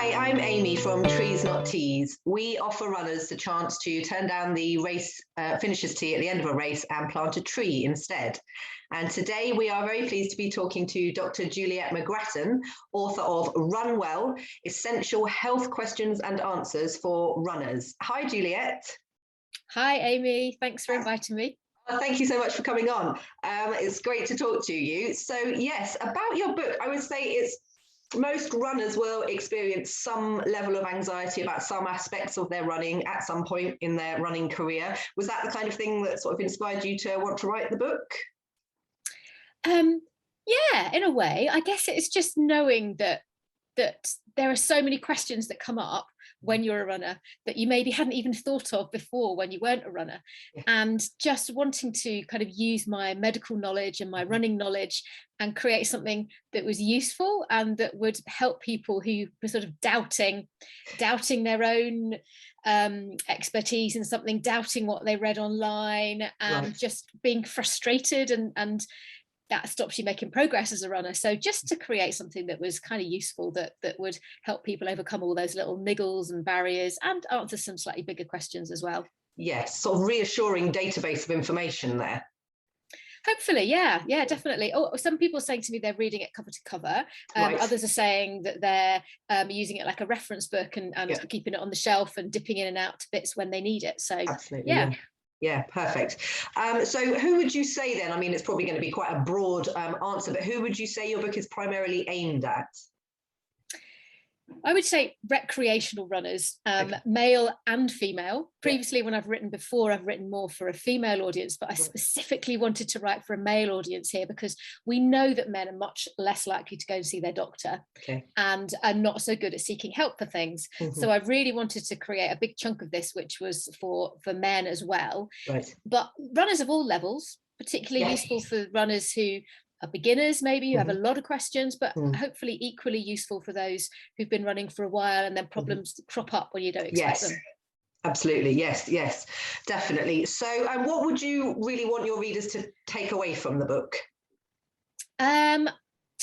Hi, I'm Amy from Trees Not Teas. We offer runners the chance to turn down the race finisher's tee at the end of a race and plant a tree instead. And today we are very pleased to be talking to Dr. Juliet McGrattan, author of Run Well, Essential Health Questions and Answers for Runners. Hi, Juliet. Hi, Amy. Thanks for inviting me. Thank you so much for coming on. It's great to talk to you. So yes, about your book, I would say most runners will experience some level of anxiety about some aspects of their running at some point in their running career. Was that the kind of thing that sort of inspired you to want to write the book? Yeah, in a way. I guess it's just knowing that there are so many questions that come up when you're a runner that you maybe hadn't even thought of before when you weren't a runner. Yeah. And just wanting to kind of use my medical knowledge and my running knowledge and create something that was useful and that would help people who were sort of doubting their own expertise in something, doubting what they read online, and right. Just being frustrated and that stops you making progress as a runner. So just to create something that was kind of useful, that would help people overcome all those little niggles and barriers and answer some slightly bigger questions as well. Yes, sort of reassuring database of information there. Hopefully, yeah, definitely. Oh, some people are saying to me they're reading it cover to cover. Right. Others are saying that they're using it like a reference book and yeah. Keeping it on the shelf and dipping in and out to bits when they need it. So absolutely, yeah. Yeah, perfect. So who would you say then, I mean, it's probably going to be quite a broad answer, but who would you say your book is primarily aimed at? I would say recreational runners, okay. Male and female. Previously, yeah. When I've written before, I've written more for a female audience, but I specifically wanted to write for a male audience here because we know that men are much less likely to go and see their doctor, okay. And are not so good at seeking help for things. Mm-hmm. So I really wanted to create a big chunk of this, which was for men as well. Right. But runners of all levels, particularly useful for runners who are beginners, maybe you have a lot of questions, but hopefully equally useful for those who've been running for a while and then problems crop up when you don't expect them. Absolutely, yes, definitely. So what would you really want your readers to take away from the book? To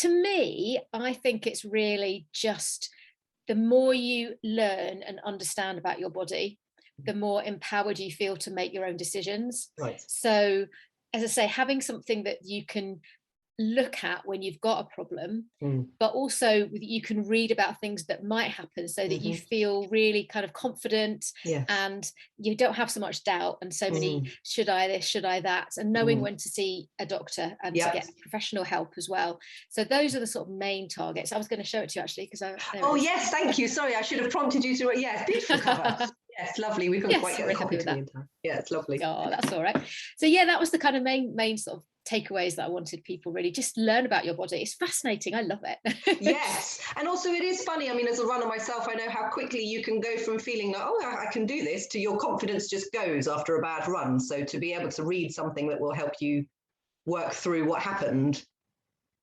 me, I think it's really just the more you learn and understand about your body, the more empowered you feel to make your own decisions. Right. So, as I say, having something that you can look at when you've got a problem, but also you can read about things that might happen so that you feel really kind of confident and you don't have so much doubt and so many should I this, should I that, and knowing when to see a doctor and to get professional help as well. So those are the sort of main targets. I was going to show it to you actually because yes, thank you, sorry, I should have prompted you to beautiful cover. Yes, lovely. We couldn't quite get the copy to me in time. Yeah, it's lovely. Oh, that's all right. So yeah, that was the kind of main sort of takeaways that I wanted people really just learn about your body. It's fascinating. I love it. Yes. And also it is funny. I mean, as a runner myself, I know how quickly you can go from feeling like, oh, I can do this, to your confidence just goes after a bad run. So to be able to read something that will help you work through what happened.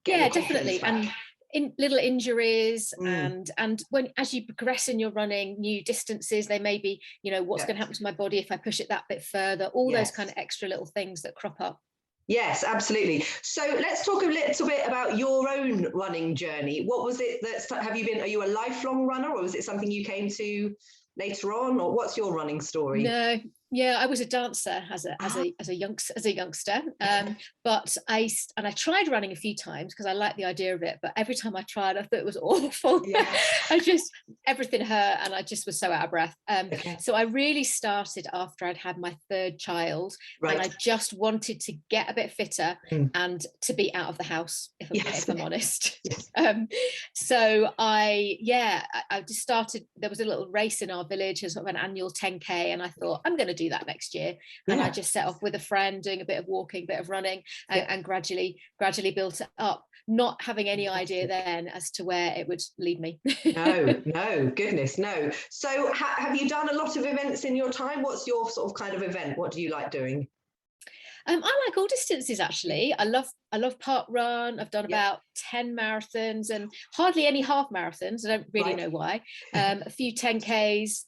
Yeah, definitely. And in little injuries and when as you progress in your running, new distances, they may be, what's going to happen to my body if I push it that bit further, all those kind of extra little things that crop up. Yes, absolutely. So let's talk a little bit about your own running journey. What was it are you a lifelong runner, or was it something you came to later on, or what's your running story? No, yeah, I was a dancer as a youngster, but I tried running a few times because I liked the idea of it, but every time I tried I thought it was awful. Everything hurt and I just was so out of breath. So I really started after I'd had my third child, and I just wanted to get a bit fitter and to be out of the house, if I'm honest. So I just started. There was a little race in our village, a sort of an annual 10k, and I thought I'm going to do that next year. And I just set off with a friend, doing a bit of walking, a bit of running, and gradually built it up, not having any idea then as to where it would lead me. No, goodness, no. So have you done a lot of events in your time? What's your sort of kind of event? What do you like doing? I like all distances, actually. I love park run. I've done about 10 marathons and hardly any half marathons. I don't really know why. A few 10Ks.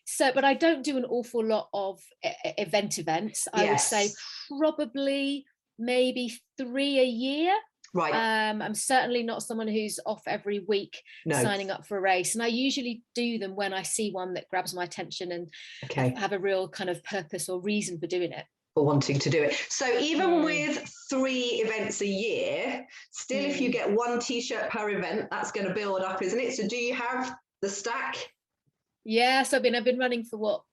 So, but I don't do an awful lot of events. I would say probably maybe 3 a year. Right. I'm certainly not someone who's off every week signing up for a race. And I usually do them when I see one that grabs my attention and have a real kind of purpose or reason for doing it. For wanting to do it. So even with 3 events a year, still if you get 1 t-shirt per event, that's going to build up, isn't it? So do you have the stack? Yeah, so I've been running for what,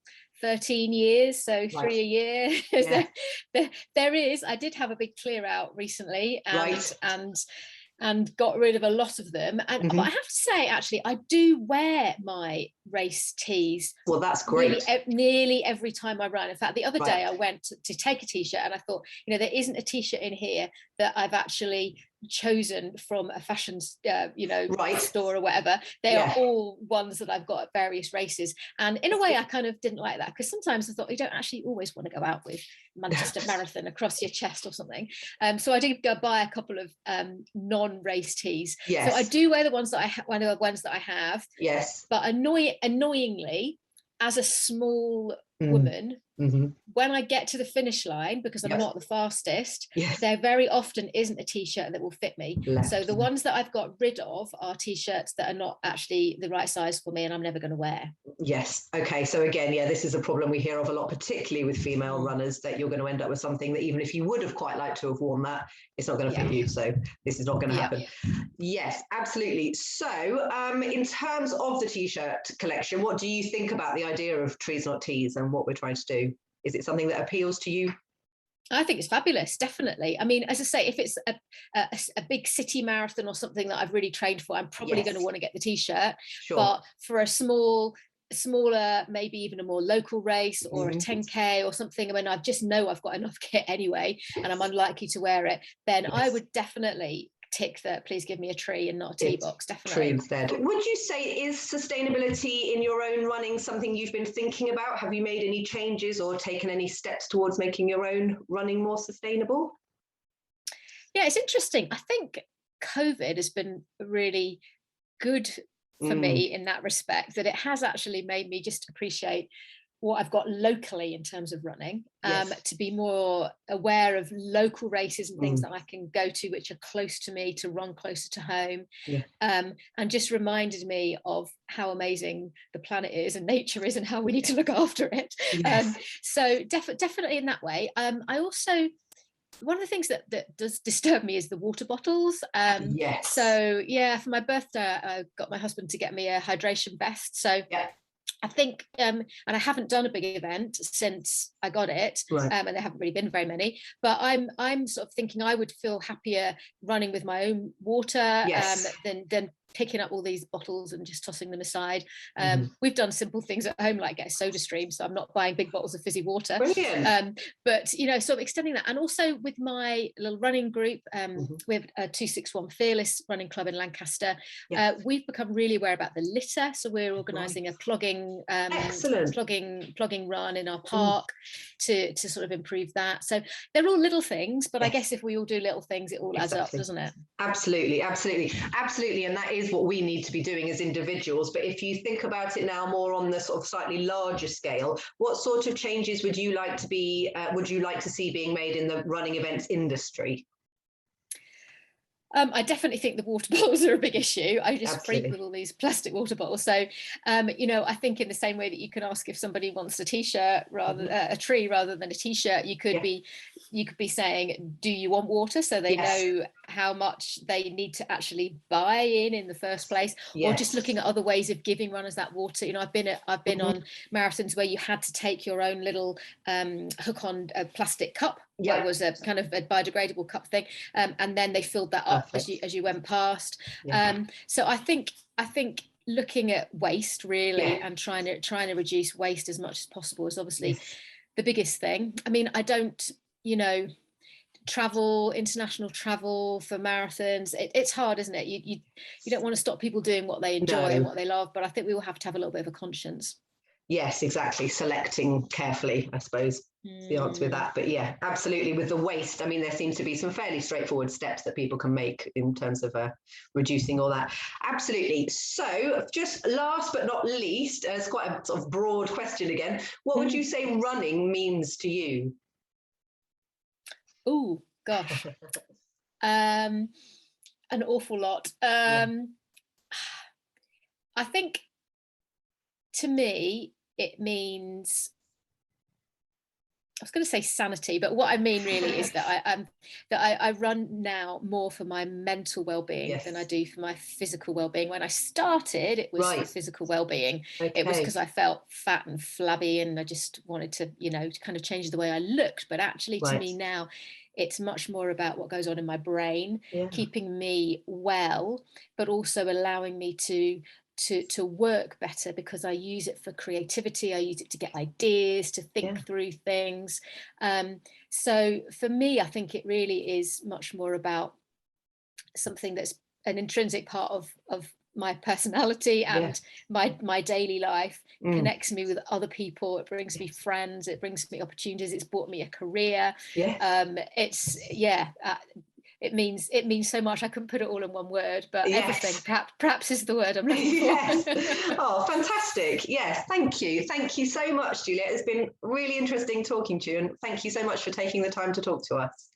13 years, so 3 a year. Yeah. there is, I did have a big clear out recently, and got rid of a lot of them, and but I have to say, actually, I do wear my race tees. Well, that's great. Nearly every time I run. In fact, the other day I went to take a t-shirt, and I thought, you know, there isn't a t-shirt in here that I've actually chosen from a fashion store or whatever. They are all ones that I've got at various races, and in a way I kind of didn't like that, because sometimes I thought you don't actually always want to go out with Manchester Marathon across your chest or something. So I did go buy a couple of non-race tees. So I do wear the ones that I have. Yes. But annoyingly, as a small woman, when I get to the finish line, because I'm not the fastest, there very often isn't a t-shirt that will fit me. So the ones that I've got rid of are t-shirts that are not actually the right size for me and I'm never going to wear. Yes. Okay. So again, this is a problem we hear of a lot, particularly with female runners, that you're going to end up with something that even if you would have quite liked to have worn that, it's not going to fit you. So this is not going to happen. Yes, absolutely. So in terms of the t-shirt collection, what do you think about the idea of Trees Not Tees and what we're trying to do? Is it something that appeals to you? I think it's fabulous, definitely. I mean, as I say, if it's a big city marathon or something that I've really trained for, I'm probably going to want to get the t-shirt. Sure. But for a smaller, maybe even a more local race or a 10K or something, I mean, I just know I've got enough kit anyway, and I'm unlikely to wear it, then I would definitely tick that please give me a tree and not a tee box. Definitely. Tree instead. Would you say, is sustainability in your own running something you've been thinking about? Have you made any changes or taken any steps towards making your own running more sustainable? Yeah, it's interesting. I think COVID has been really good for me in that respect, that it has actually made me just appreciate what I've got locally in terms of running, to be more aware of local races and things that I can go to which are close to me, to run closer to home, and just reminded me of how amazing the planet is and nature is and how we need to look after it. So definitely in that way. I also, one of the things that does disturb me is the water bottles. So for my birthday I got my husband to get me a hydration vest, so I think, and I haven't done a big event since I got it, and there haven't really been very many, but I'm sort of thinking I would feel happier running with my own water than picking up all these bottles and just tossing them aside. We've done simple things at home, like get a soda stream, so I'm not buying big bottles of fizzy water. But you know, sort of extending that, and also with my little running group, with a 261 Fearless running club in Lancaster, we've become really aware about the litter, so we're organising a plugging run in our park to sort of improve that. So they're all little things, but I guess if we all do little things, it all adds up, doesn't it? Absolutely, and that is what we need to be doing as individuals. But if you think about it now more on the sort of slightly larger scale, what sort of changes would you like to see being made in the running events industry? I definitely think the water bottles are a big issue. I just freak with all these plastic water bottles. So, you know, I think in the same way that you can ask if somebody wants a t-shirt rather a tree rather than a t-shirt, you could be saying, do you want water? So they know how much they need to actually buy in the first place, or just looking at other ways of giving runners that water. You know, I've been on marathons where you had to take your own little hook on a plastic cup. It was a kind of a biodegradable cup thing, and then they filled that up as you went past. So I think looking at waste really and trying to reduce waste as much as possible is obviously the biggest thing. I mean, I don't, you know, international travel for marathons, it's hard, isn't it? You don't want to stop people doing what they enjoy and what they love, but I think we will have to have a little bit of a conscience. Yes, exactly. Selecting carefully, I suppose, is the answer with that. But yeah, absolutely. With the waste, I mean, there seems to be some fairly straightforward steps that people can make in terms of reducing all that. Absolutely. So just last but not least, it's quite a sort of broad question again. What would you say running means to you? Oh, gosh. An awful lot. I think, to me, it means, I was going to say sanity, but what I mean really is that I run now more for my mental well-being than I do for my physical well-being. When I started, it was for physical well-being. It was because I felt fat and flabby, and I just wanted to, kind of change the way I looked. But actually, to me now, it's much more about what goes on in my brain, keeping me well, but also allowing me to work better, because I use it for creativity. I use it to get ideas, to think through things. So for me, I think it really is much more about something that's an intrinsic part of my personality and my daily life. Connects me with other people. It brings me friends. It brings me opportunities. It's brought me a career. It means so much. I couldn't put it all in one word, but everything perhaps is the word I'm looking for. Oh, fantastic. Yes, thank you so much, Juliet. It's been really interesting talking to you, and thank you so much for taking the time to talk to us.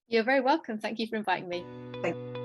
You're very welcome. Thank you for inviting me. Thank you.